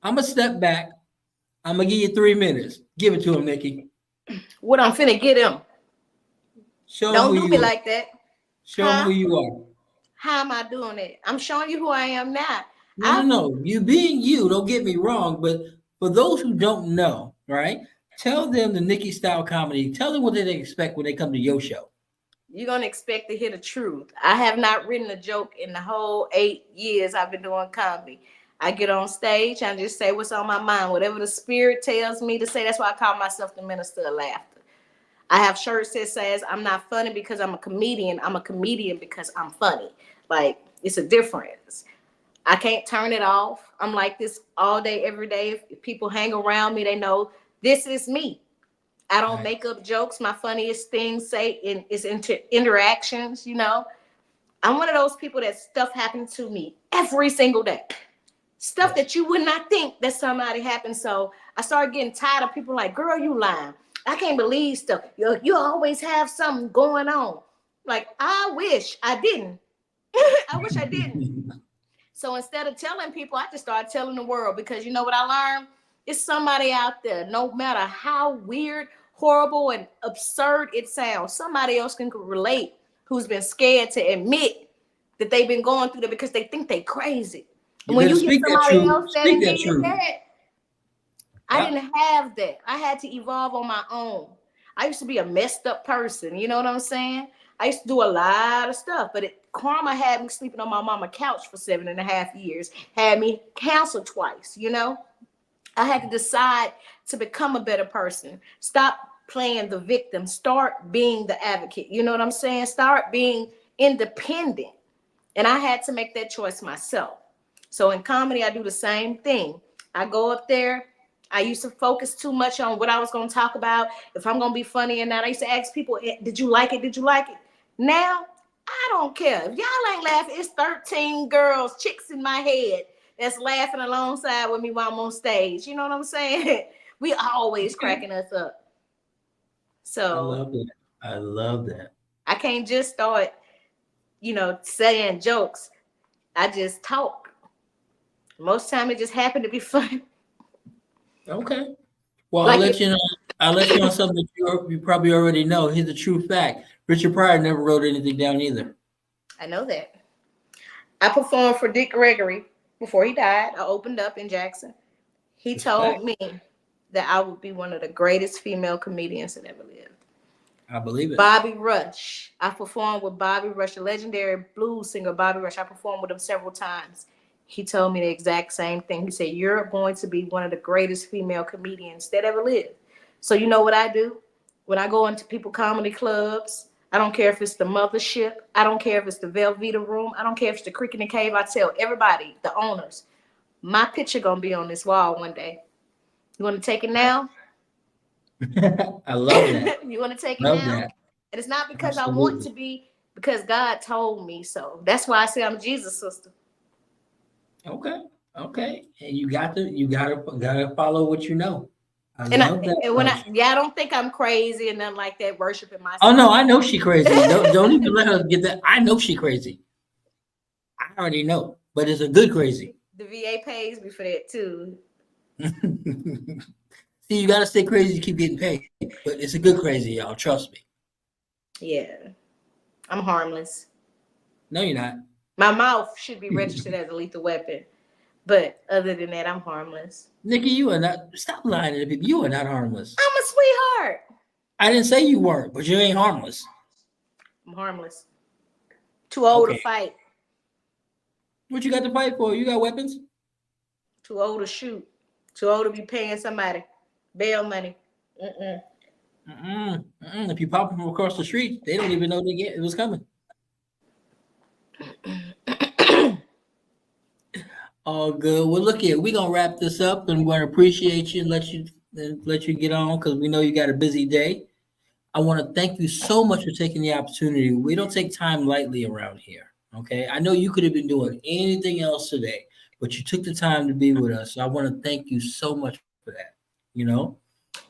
Speaker 1: I'm gonna step back. I'm gonna give you 3 minutes. Give it to him, Nikki.
Speaker 2: What I'm finna get him.
Speaker 1: Show him
Speaker 2: Don't
Speaker 1: who
Speaker 2: do me
Speaker 1: you are.
Speaker 2: like that.
Speaker 1: Show him
Speaker 2: Huh?
Speaker 1: who you are.
Speaker 2: How am I doing it? I'm showing you who I am now.
Speaker 1: No, no,
Speaker 2: I
Speaker 1: no. You being you. Don't get me wrong. But for those who don't know, right? Tell them the Nikki style comedy. Tell them what they expect when they come to your show.
Speaker 2: You're gonna expect to hear the truth. I have not written a joke in the whole 8 years I've been doing comedy. I get on stage and just say what's on my mind, whatever the spirit tells me to say. That's why I call myself the minister of laughter. I have shirts that says I'm not funny because I'm a comedian. I'm a comedian because I'm funny. Like it's a difference. I can't turn it off. I'm like this all day, every day. If people hang around me, they know this is me. I don't
Speaker 1: Right.
Speaker 2: make up jokes. My funniest things is interactions, you know. I'm one of those people that stuff happens to me every single day. Stuff
Speaker 1: Yes.
Speaker 2: that you would not think that somebody happened. So I started getting tired of people like, girl, you lying. I can't believe stuff. You always have something going on. Like, I wish I didn't. I wish I didn't. So instead of telling people, I just started telling the world because you know what I learned? It's somebody out there, no matter how weird, horrible, and absurd it sounds, somebody else can relate who's been scared to admit that they've been going through that because they think they crazy. And
Speaker 1: You
Speaker 2: when
Speaker 1: better
Speaker 2: you hear
Speaker 1: speak that
Speaker 2: somebody
Speaker 1: truth.
Speaker 2: else that
Speaker 1: Speak that
Speaker 2: admit
Speaker 1: truth.
Speaker 2: that, I
Speaker 1: Yep.
Speaker 2: didn't have that. I had to evolve on my own. I used to be a messed up person. You know what I'm saying? I used to do a lot of stuff, but karma had me sleeping on my mama's couch for 7.5 years, had me canceled twice, you know? I had to decide to become a better person. Stop playing the victim. Start being the advocate. You know what I'm saying? Start being independent. And I had to make that choice myself. So in comedy, I do the same thing. I go up there. I used to focus too much on what I was going to talk about, if I'm going to be funny or not. I used to ask people, did you like it? Did you like it? Now, I don't care. If y'all ain't laughing, it's 13 girls, chicks in my head that's laughing alongside with me while I'm on stage. You know what I'm saying? We always
Speaker 1: Okay.
Speaker 2: cracking us up.
Speaker 1: I
Speaker 2: So
Speaker 1: love that. I love that.
Speaker 2: I can't just start, saying jokes. I just talk. Most time it just happened to be fun.
Speaker 1: Okay. Well, I'll
Speaker 2: Like
Speaker 1: let
Speaker 2: it,
Speaker 1: you know. I'll let you know something that you probably already know. Here's the true fact. Richard Pryor never wrote anything down either.
Speaker 2: I know that. I performed for Dick Gregory before he died. I opened up in Jackson. He told
Speaker 1: Respect.
Speaker 2: me that I would be one of the greatest female comedians that ever lived.
Speaker 1: I believe it.
Speaker 2: Bobby Rush. I performed with Bobby Rush, the legendary blues singer Bobby Rush. I performed with him several times. He told me the exact same thing. He said, "You're going to be one of the greatest female comedians that ever lived." So you know what I do? When I go into people comedy clubs, I don't care if it's the Mothership. I don't care if it's the Velveeta Room. I don't care if it's the Cricket and Cave. I tell everybody, the owners, my picture going to be on this wall one day. You want to take it now?
Speaker 1: I love that.
Speaker 2: You want to take it
Speaker 1: Love
Speaker 2: now?
Speaker 1: that.
Speaker 2: And it's not because I want
Speaker 1: Absolutely.
Speaker 2: to be, because God told me so. That's why I say I'm Jesus' sister.
Speaker 1: Okay. Okay. And you gotta follow what you know. I
Speaker 2: And
Speaker 1: love that
Speaker 2: when
Speaker 1: about you.
Speaker 2: I don't think I'm crazy and nothing like that, worshiping
Speaker 1: Oh
Speaker 2: myself.
Speaker 1: no, I know she crazy. Don't even let her get that. I know she crazy. I already know, but it's a good crazy.
Speaker 2: The VA pays me for that too.
Speaker 1: See, you gotta stay crazy to keep getting paid, but it's a good crazy, y'all. Trust me.
Speaker 2: Yeah, I'm harmless.
Speaker 1: No, you're not.
Speaker 2: My mouth should be registered as a lethal weapon, but other than that, I'm harmless.
Speaker 1: Nikki, you are not. Stop lying to people. You are not harmless.
Speaker 2: I'm a sweetheart.
Speaker 1: I didn't say you weren't, but you ain't harmless.
Speaker 2: I'm harmless. Too old to
Speaker 1: Okay.
Speaker 2: fight.
Speaker 1: What you got to fight for? You got weapons?
Speaker 2: Too old to shoot. Too old to be paying somebody bail money. Mm-mm.
Speaker 1: If you pop them from across the street, they don't even know it was coming. All good. Well, look here. We're gonna wrap this up, and we're gonna appreciate you and let you get on because we know you got a busy day. I want to thank you so much for taking the opportunity. We don't take time lightly around here. Okay. I know you could have been doing anything else today, but you took the time to be with us. So I want to thank you so much for that. You know,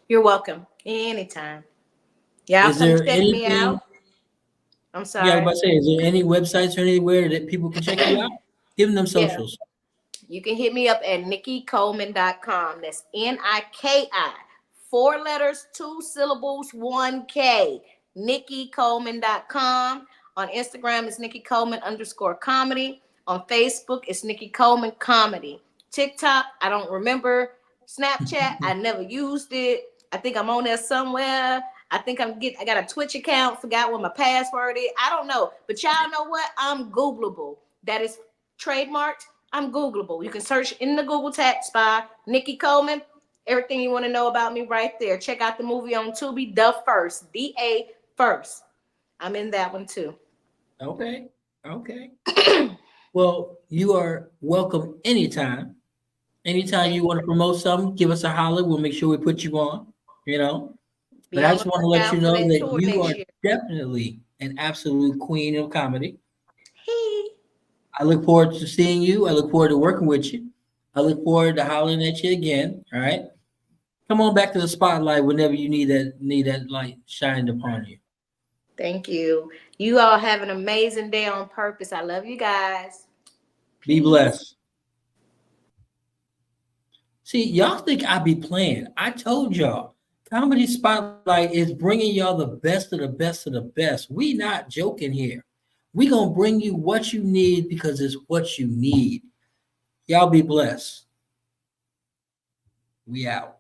Speaker 2: You're welcome. Anytime. Y'all
Speaker 1: is
Speaker 2: come
Speaker 1: there
Speaker 2: check me
Speaker 1: anything?
Speaker 2: out. I'm
Speaker 1: Yeah, I was
Speaker 2: sorry.
Speaker 1: about to say, is there any websites or anywhere that people can check you out? Give them
Speaker 2: Yeah.
Speaker 1: socials.
Speaker 2: You can hit me up at NikiColeman.com. That's Niki. Four letters, two syllables, one K. NikiColeman.com. On Instagram, it's Niki Coleman _comedy. On Facebook, it's Niki Coleman Comedy. TikTok, I don't remember. Snapchat, I never used it. I think I'm on there somewhere. I got a Twitch account, forgot what my password is. I don't know. But y'all know what? I'm Googleable. That is trademarked. I'm Googleable. You can search in the Google text by Niki Coleman. Everything you want to know about me right there. Check out the movie on Tubi, The First. DA First. I'm in that one too.
Speaker 1: Okay. Okay. Well, you are welcome anytime. Anytime you want to promote something, give us a holler. We'll make sure we put you on, you know.
Speaker 2: Be
Speaker 1: But I
Speaker 2: on the
Speaker 1: just want to let you
Speaker 2: lookout for
Speaker 1: know
Speaker 2: that
Speaker 1: that
Speaker 2: tour
Speaker 1: you
Speaker 2: next
Speaker 1: are
Speaker 2: year.
Speaker 1: definitely an absolute queen of comedy.
Speaker 2: Hey.
Speaker 1: I look forward to seeing you. I look forward to working with you. I look forward to hollering at you again. All right. Come on back to the spotlight whenever you need that light shined upon you.
Speaker 2: Thank you. You all have an amazing day on purpose. I love you guys.
Speaker 1: Be
Speaker 2: Peace.
Speaker 1: blessed. See, y'all think I be playing. I told y'all. Comedy Spotlight is bringing y'all the best of the best of the best. We not joking here. We going to bring you what you need because it's what you need. Y'all be blessed. We out.